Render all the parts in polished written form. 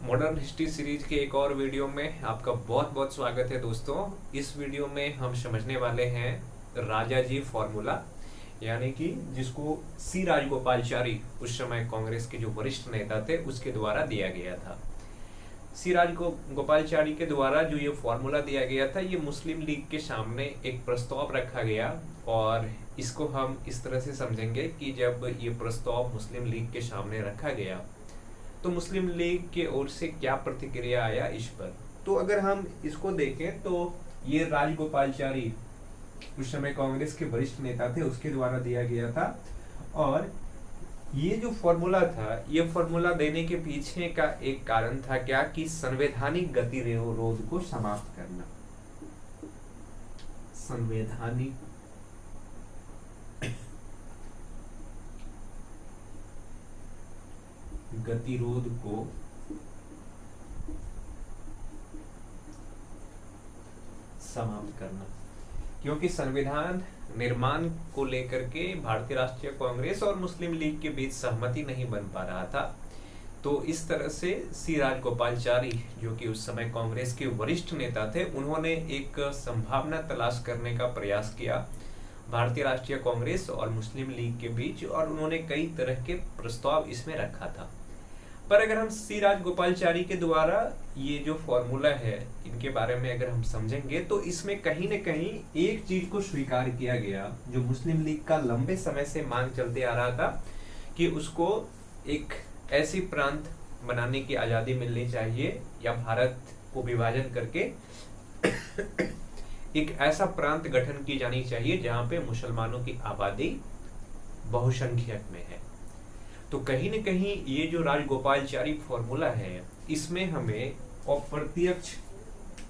Modern history series के एक और वीडियो में आपका बहुत बहुत स्वागत है दोस्तों। इस वीडियो में हम समझने वाले हैं राजाजी फॉर्मूला, यानी कि जिसको सी राजगोपालचारी उस समय कांग्रेस के जो वरिष्ठ नेता थे उसके द्वारा दिया गया था। सी राजगोपालचारी के द्वारा जो ये फॉर्मूला दिया गया था, ये मुस्लिम लीग के सामने एक प्रस्ताव रखा गया और इसको हम इस तरह से समझेंगे कि जब ये प्रस्ताव मुस्लिम लीग के सामने रखा गया तो मुस्लिम लीग के ओर से क्या प्रतिक्रिया आया इस पर। तो अगर हम इसको देखें तो ये राजगोपालचारी उस समय कांग्रेस के वरिष्ठ नेता थे, उसके द्वारा दिया गया था। और ये जो फॉर्मूला था, ये फॉर्मूला देने के पीछे का एक कारण था क्या कि संवैधानिक गतिरोध को समाप्त करना। संवैधानिक गतिरोध को समाप्त करना, क्योंकि संविधान निर्माण को लेकर के भारतीय राष्ट्रीय कांग्रेस और मुस्लिम लीग के बीच सहमति नहीं बन पा रहा था। तो इस तरह से सी राजगोपालचारी, जो कि उस समय कांग्रेस के वरिष्ठ नेता थे, उन्होंने एक संभावना तलाश करने का प्रयास किया भारतीय राष्ट्रीय कांग्रेस और मुस्लिम लीग के बीच, और उन्होंने कई तरह के प्रस्ताव इसमें रखा था। पर अगर हम सी राजगोपालचारी के द्वारा ये जो फॉर्मूला है इनके बारे में अगर हम समझेंगे तो इसमें कहीं न कहीं एक चीज को स्वीकार किया गया जो मुस्लिम लीग का लंबे समय से मांग चलते आ रहा था कि उसको एक ऐसी प्रांत बनाने की आजादी मिलनी चाहिए, या भारत को विभाजन करके एक ऐसा प्रांत गठन की जानी चाहिए जहां पे मुसलमानों की आबादी बहुसंख्यक में है। तो कहीं न कहीं ये जो राजगोपालचारी फॉर्मूला है, इसमें हमें अप्रत्यक्ष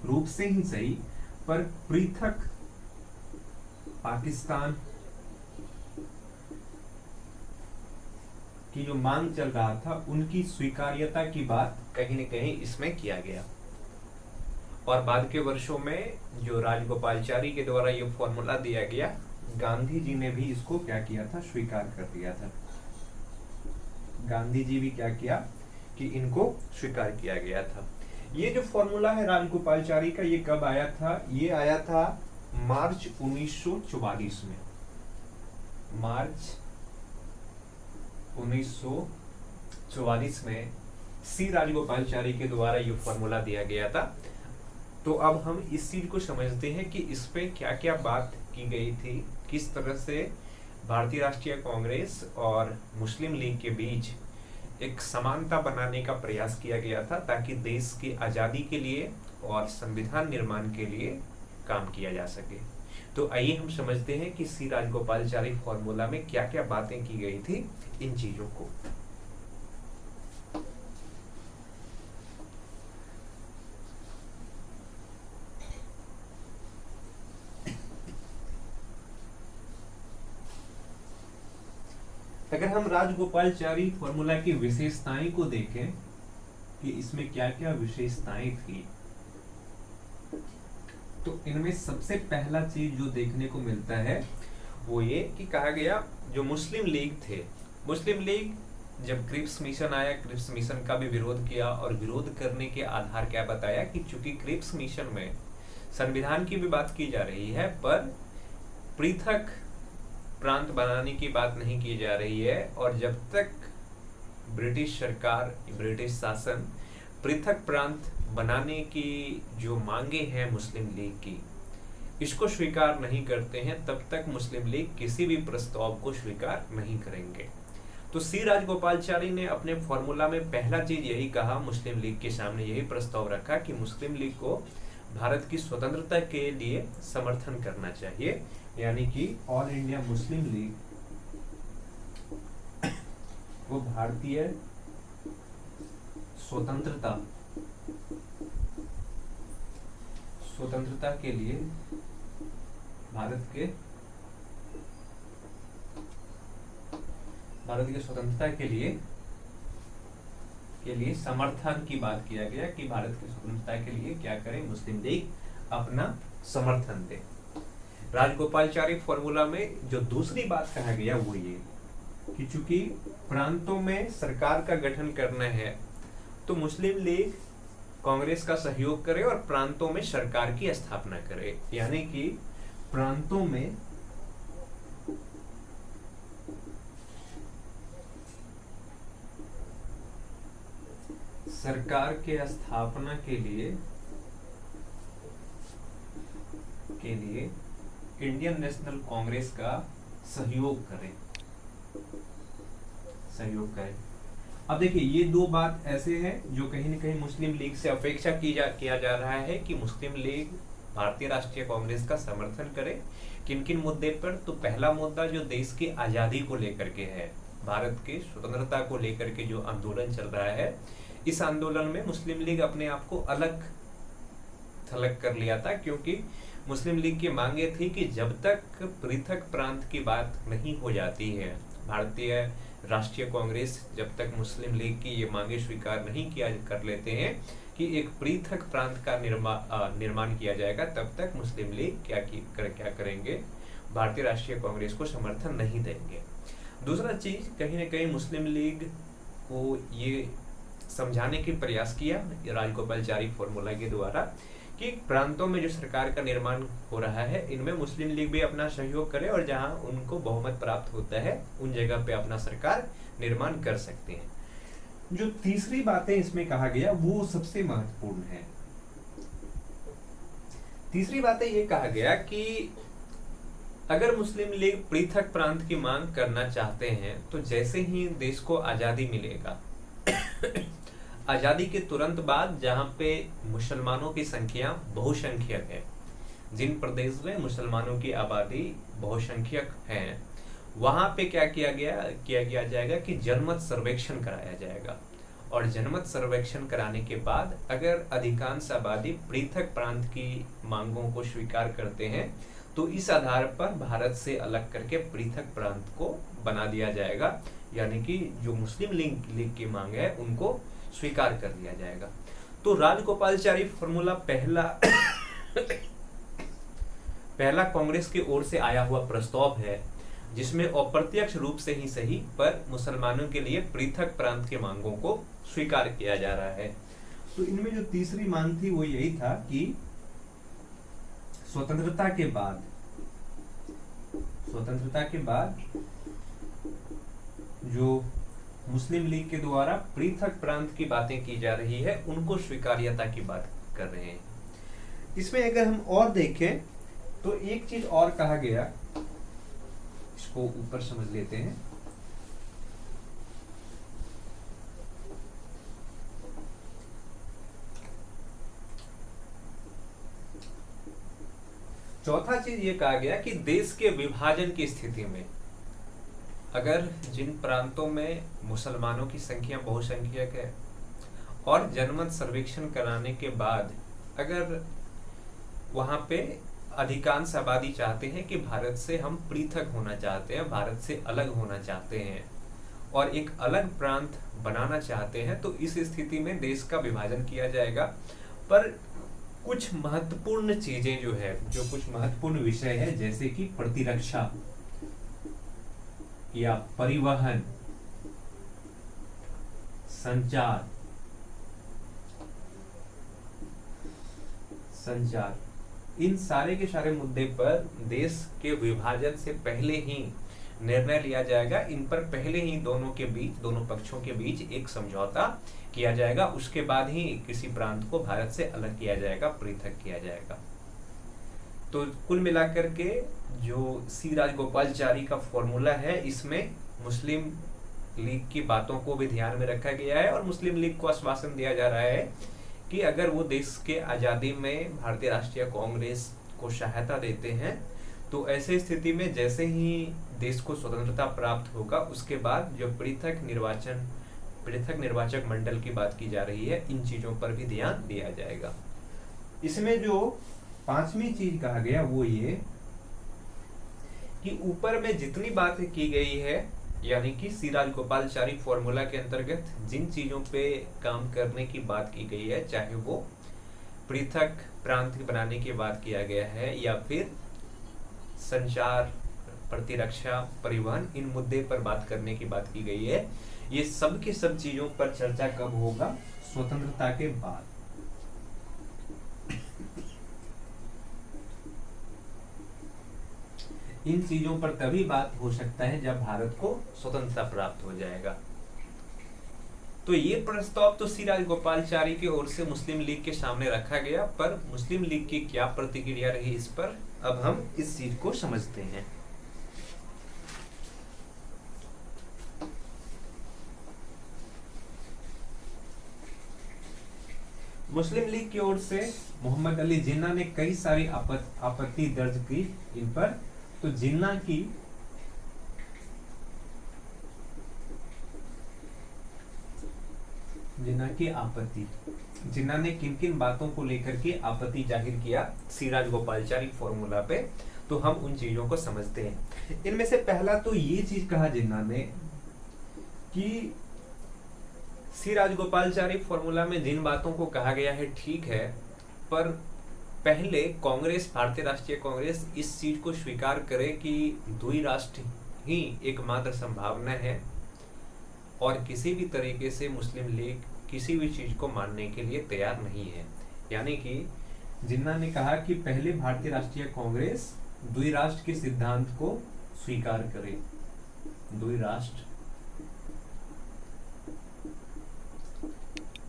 रूप से ही सही पर पृथक पाकिस्तान की जो मांग चल रहा था उनकी स्वीकार्यता की बात कहीं न कहीं इसमें किया गया। और बाद के वर्षों में जो राजगोपालचारी के द्वारा ये फॉर्मूला दिया गया, गांधी जी ने भी इसको क्या किया था, स्वीकार कर दिया था। गांधी जी भी क्या किया कि इनको स्वीकार किया गया था। ये जो फॉर्मूला है राजगोपालचारी का, ये कब आया था? ये आया था मार्च 1944 में। मार्च 1944 में सी राजगोपालचारी के द्वारा ये फॉर्मूला दिया गया था। तो अब हम इस चीज को समझते हैं कि इस पे क्या क्या बात की गई थी, किस तरह से भारतीय राष्ट्रीय कांग्रेस और मुस्लिम लीग के बीच एक समानता बनाने का प्रयास किया गया था ताकि देश की आजादी के लिए और संविधान निर्माण के लिए काम किया जा सके। तो आइए हम समझते हैं कि सी राजगोपालचारी फॉर्मूला में क्या क्या बातें की गई थी इन चीजों को। अगर हम राजगोपालचारी फॉर्मूला की विशेषताएं को देखें कि इसमें क्या क्या विशेषताएं थी, तो इनमें सबसे पहला चीज जो देखने को मिलता है वो ये कि कहा गया जो मुस्लिम लीग थे, मुस्लिम लीग जब क्रिप्स मिशन आया, क्रिप्स मिशन का भी विरोध किया और विरोध करने के आधार क्या बताया कि चूंकि क्रिप्स मिशन में संविधान की भी बात की जा रही है पर पृथक प्रांत बनाने की बात नहीं की जा रही है, और जब तक ब्रिटिश सरकार, ब्रिटिश शासन पृथक प्रांत बनाने की जो मांगे हैं मुस्लिम लीग की, इसको स्वीकार नहीं करते हैं, तब तक मुस्लिम लीग किसी भी प्रस्ताव को स्वीकार नहीं करेंगे। तो सी राजगोपालचारी ने अपने फॉर्मूला में पहला चीज यही कहा, मुस्लिम लीग के सामने यही प्रस्ताव रखा कि मुस्लिम लीग को भारत की स्वतंत्रता के लिए समर्थन करना चाहिए, यानी कि ऑल इंडिया मुस्लिम लीग वो भारतीय स्वतंत्रता के लिए भारत के स्वतंत्रता के लिए समर्थन की बात किया गया कि भारत की स्वतंत्रता के लिए क्या करे, मुस्लिम लीग अपना समर्थन दे। राजगोपालचारी फॉर्मूला में जो दूसरी बात कहा गया वो ये कि चूंकि प्रांतों में सरकार का गठन करना है तो मुस्लिम लीग कांग्रेस का सहयोग करे और प्रांतों में सरकार की स्थापना करे, यानी कि प्रांतों में सरकार के स्थापना के लिए इंडियन नेशनल कांग्रेस का सहयोग करें। अब देखिए, ये दो बात ऐसे हैं जो कहीं न कहीं मुस्लिम लीग से अपेक्षा किया जा रहा है कि मुस्लिम लीग भारतीय राष्ट्रीय कांग्रेस का समर्थन करे। किन किन मुद्दे पर? तो पहला मुद्दा जो देश की आजादी को लेकर के है, भारत के स्वतंत्रता को लेकर के जो आंदोलन चल रहा है, इस आंदोलन में मुस्लिम लीग अपने आप को अलग थलग कर लिया था, क्योंकि मुस्लिम लीग की मांगे थी कि जब तक पृथक प्रांत की बात नहीं हो जाती है, भारतीय राष्ट्रीय कांग्रेस जब तक मुस्लिम लीग की ये मांगे स्वीकार नहीं किया कर लेते हैं कि एक पृथक प्रांत का निर्माण किया जाएगा, तब तक मुस्लिम लीग क्या करेंगे, भारतीय राष्ट्रीय कांग्रेस को समर्थन नहीं देंगे। दूसरा चीज, कहीं ना कहीं मुस्लिम लीग को ये समझाने के प्रयास किया राजगोपालचारी फॉर्मूला के द्वारा कि प्रांतों में जो सरकार का निर्माण हो रहा है, इनमें मुस्लिम लीग भी अपना सहयोग करे और जहां उनको बहुमत प्राप्त होता है उन जगह पे अपना सरकार निर्माण कर सकते हैं। जो तीसरी बातें इसमें कहा गया वो सबसे महत्वपूर्ण है। तीसरी बातें ये कहा गया कि अगर मुस्लिम लीग पृथक प्रांत की मांग करना चाहते हैं तो जैसे ही देश को आजादी मिलेगा, आजादी के तुरंत बाद जहां पे मुसलमानों की संख्या बहुसंख्यक है, जिन प्रदेश में मुसलमानों की आबादी बहुसंख्यक है, वहां पे क्या किया जाएगा कि जनमत सर्वेक्षण कराया जाएगा। और जनमत सर्वेक्षण कराने के बाद अगर अधिकांश आबादी पृथक प्रांत की मांगों को स्वीकार करते हैं तो इस आधार पर भारत से अलग करके पृथक प्रांत को बना दिया जाएगा, यानी कि जो मुस्लिम लीग की मांग है उनको स्वीकार कर लिया जाएगा। तो राजगोपालचारी फॉर्मूला पहला कांग्रेस की ओर से आया हुआ प्रस्ताव है, जिसमें अप्रत्यक्ष रूप से ही सही पर मुसलमानों के लिए पृथक प्रांत के मांगों को स्वीकार किया जा रहा है। तो इनमें जो तीसरी मांग थी वो यही था कि स्वतंत्रता के बाद जो मुस्लिम लीग के द्वारा पृथक प्रांत की बातें की जा रही है उनको स्वीकार्यता की बात कर रहे हैं। इसमें अगर हम और देखें तो एक चीज और कहा गया, इसको ऊपर समझ लेते हैं। चौथा चीज ये कहा गया कि देश के विभाजन की स्थिति में अगर जिन प्रांतों में मुसलमानों की संख्या बहुसंख्यक है और जनमत सर्वेक्षण कराने के बाद अगर वहां पे अधिकांश आबादी चाहते हैं कि भारत से हम पृथक होना चाहते हैं, भारत से अलग होना चाहते हैं और एक अलग प्रांत बनाना चाहते हैं, तो इस स्थिति में देश का विभाजन किया जाएगा। पर कुछ महत्वपूर्ण चीजें जो कुछ महत्वपूर्ण विषय है, जैसे कि प्रतिरक्षा या परिवहन, संचार, इन सारे के सारे मुद्दे पर देश के विभाजन से पहले ही निर्णय लिया जाएगा। इन पर पहले ही दोनों पक्षों के बीच एक समझौता किया जाएगा, उसके बाद ही किसी प्रांत को भारत से अलग किया जाएगा, पृथक किया जाएगा। तो कुल मिलाकर के जो सी राजगोपालचारी का फॉर्मूला है, इसमें मुस्लिम लीग की बातों को भी ध्यान में रखा गया है और मुस्लिम लीग को आश्वासन दिया जा रहा है कि अगर वो देश के आजादी में भारतीय राष्ट्रीय कांग्रेस को सहायता देते हैं तो ऐसे स्थिति में जैसे ही देश को स्वतंत्रता प्राप्त होगा, उसके बाद जो पृथक निर्वाचक मंडल की बात की जा रही है, इन चीजों पर भी ध्यान दिया जाएगा। इसमें जो पांचवी चीज कहा गया वो ये कि ऊपर में जितनी बातें की गई है, यानी कि सी राजगोपालचारी फॉर्मूला के अंतर्गत जिन चीजों पे काम करने की बात की गई है, चाहे वो पृथक प्रांत बनाने की बात किया गया है या फिर संचार, प्रतिरक्षा, परिवहन, इन मुद्दे पर बात करने की बात की गई है, ये सब की सब चीजों पर चर्चा कब होगा? स्वतंत्रता के बाद। इन चीजों पर तभी बात हो सकता है जब भारत को स्वतंत्रता प्राप्त हो जाएगा। तो ये प्रस्ताव तो श्री राजगोपालचारी की ओर से मुस्लिम लीग के सामने रखा गया, पर मुस्लिम लीग की क्या प्रतिक्रिया रही इस पर अब हम इस चीज को समझते हैं। मुस्लिम लीग की ओर से मोहम्मद अली जिन्ना ने कई सारी आपत्ति दर्ज की इन पर। तो जिन्ना की आपत्ति, जिन्ना ने किन किन बातों को लेकर के आपत्ति जाहिर किया श्री राजगोपालचारी फॉर्मूला पे, तो हम उन चीजों को समझते हैं। इनमें से पहला तो ये चीज कहा जिन्ना ने कि श्री राजगोपालचारी फॉर्मूला में जिन बातों को कहा गया है ठीक है, पर पहले कांग्रेस, भारतीय राष्ट्रीय कांग्रेस इस चीज को स्वीकार करे कि द्वि राष्ट्र ही एकमात्र संभावना है और किसी भी तरीके से मुस्लिम लीग किसी भी चीज को मानने के लिए तैयार नहीं है। यानी कि जिन्ना ने कहा कि पहले भारतीय राष्ट्रीय कांग्रेस द्विराष्ट्र के सिद्धांत को स्वीकार करे, द्विराष्ट्र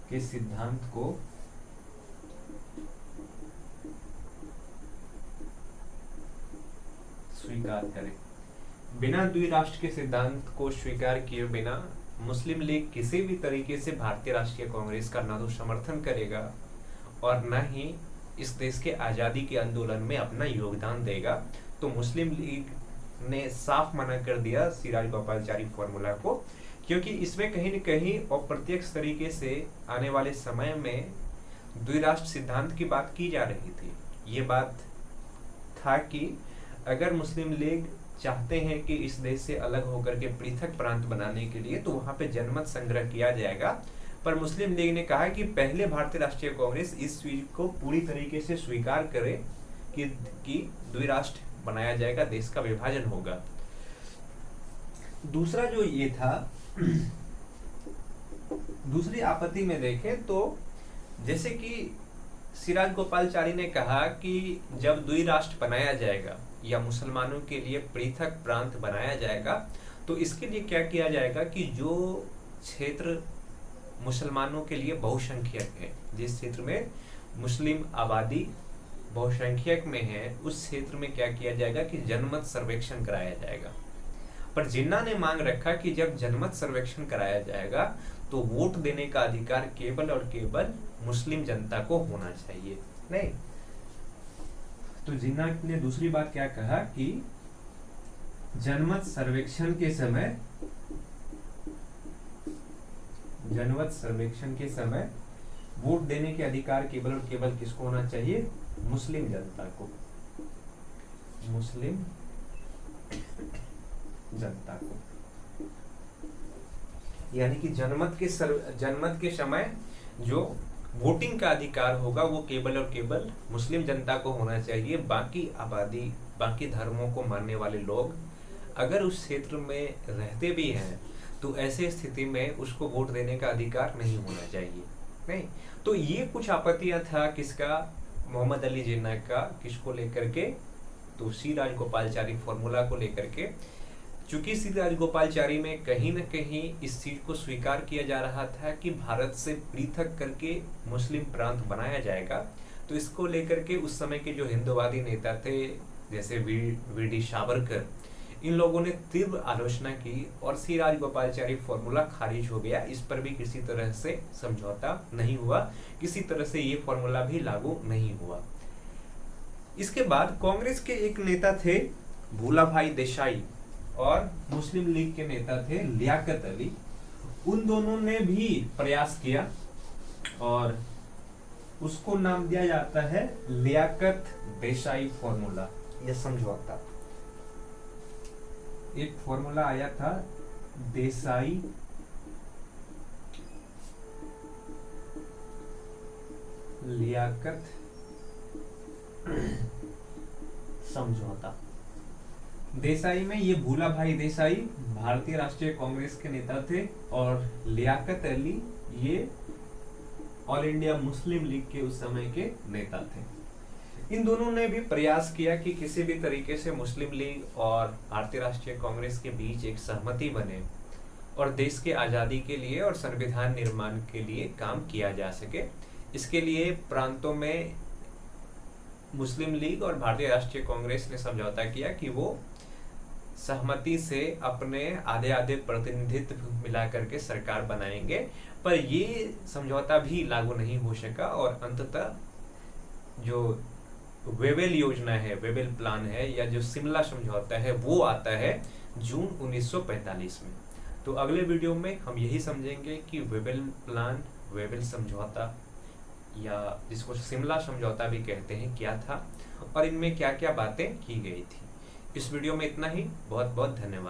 के सिद्धांत को स्वीकार करे। बिना द्विराष्ट्र के सिद्धांत को स्वीकार किए बिना मुस्लिम लीग किसी भी तरीके से भारतीय राष्ट्रीय कांग्रेस का ना तो समर्थन करेगा और न ही इस देश के आजादी के आंदोलन में अपना योगदान देगा। तो मुस्लिम लीग ने साफ मना कर दिया श्री राजगोपालचारी फॉर्मूला को, क्योंकि इसमें कहीं न कहीं अप्रत्यक्ष तरीके से आने वाले समय में द्विराष्ट्र सिद्धांत की बात की जा रही थी। ये बात था कि अगर मुस्लिम लीग चाहते हैं कि इस देश से अलग होकर के पृथक प्रांत बनाने के लिए, तो वहां पे जनमत संग्रह किया जाएगा। पर मुस्लिम लीग ने कहा कि पहले भारतीय राष्ट्रीय कांग्रेस इस चीज को पूरी तरीके से स्वीकार करे कि द्विराष्ट्र बनाया जाएगा, देश का विभाजन होगा। दूसरा जो ये था, दूसरी आपत्ति में देखें तो जैसे कि श्री राजगोपालचारी ने कहा कि जब द्विराष्ट्र बनाया जाएगा या मुसलमानों के लिए पृथक प्रांत बनाया जाएगा, तो इसके लिए क्या किया जाएगा कि जो क्षेत्र मुसलमानों के लिए बहुसंख्यक है, जिस क्षेत्र में मुस्लिम आबादी बहुसंख्यक में है, उस क्षेत्र में क्या किया जाएगा कि जनमत सर्वेक्षण कराया जाएगा। पर जिन्ना ने मांग रखा कि जब जनमत सर्वेक्षण कराया जाएगा तो वोट देने का अधिकार केवल और केवल मुस्लिम जनता को होना चाहिए। नहीं, तो जिन्ना ने दूसरी बात क्या कहा कि जनमत सर्वेक्षण के समय वोट देने के अधिकार केवल और केवल किसको होना चाहिए? मुस्लिम जनता को, मुस्लिम जनता को। यानी कि जनमत के समय जो वोटिंग का अधिकार होगा वो केवल और केवल मुस्लिम जनता को होना चाहिए। बाकी आबादी, बाकी धर्मों को मानने वाले लोग अगर उस क्षेत्र में रहते भी हैं तो ऐसे स्थिति में उसको वोट देने का अधिकार नहीं होना चाहिए। नहीं, तो ये कुछ आपत्तियां था किसका? मोहम्मद अली जिन्ना का। किसको लेकर के? तो श्री राजगोपालचारी फॉर्मूला को लेकर के। चूंकि श्री राजगोपालचारी में कहीं न कहीं इस चीज को स्वीकार किया जा रहा था कि भारत से पृथक करके मुस्लिम प्रांत बनाया जाएगा, तो इसको लेकर के उस समय के जो हिंदुवादी नेता थे जैसे वी.डी. सावरकर, इन लोगों ने तीव्र आलोचना की और श्री राजगोपालचारी फॉर्मूला खारिज हो गया। इस पर भी किसी तरह से समझौता नहीं हुआ, किसी तरह से ये फॉर्मूला भी लागू नहीं हुआ। इसके बाद कांग्रेस के एक नेता थे भूलाभाई देसाई और मुस्लिम लीग के नेता थे लियाकत अली। उन दोनों ने भी प्रयास किया और उसको नाम दिया जाता है लियाकत देसाई फॉर्मूला, यह समझौता। एक फॉर्मूला आया था देसाई लियाकत समझौता। देसाई में ये भूला भाई देसाई भारतीय राष्ट्रीय कांग्रेस के नेता थे और लियाकत अली ये ऑल इंडिया मुस्लिम लीग के उस समय के नेता थे। इन दोनों ने भी प्रयास किया कि किसी भी तरीके से मुस्लिम लीग और भारतीय राष्ट्रीय कांग्रेस के बीच एक सहमति बने और देश के आज़ादी के लिए और संविधान निर्माण के लिए काम किया जा सके। इसके लिए प्रांतों में मुस्लिम लीग और भारतीय राष्ट्रीय कांग्रेस ने समझौता किया कि वो सहमति से अपने आधे आधे प्रतिनिधित्व मिला करके सरकार बनाएंगे, पर ये समझौता भी लागू नहीं हो सका और अंततः जो वेवेल योजना है, वेवेल प्लान है, या जो शिमला समझौता है, वो आता है जून 1945 में। तो अगले वीडियो में हम यही समझेंगे कि वेवेल प्लान, वेवेल समझौता, या जिसको शिमला समझौता भी कहते हैं, क्या था और इनमें क्या क्या बातें की गई थी। इस वीडियो में इतना ही। बहुत बहुत धन्यवाद।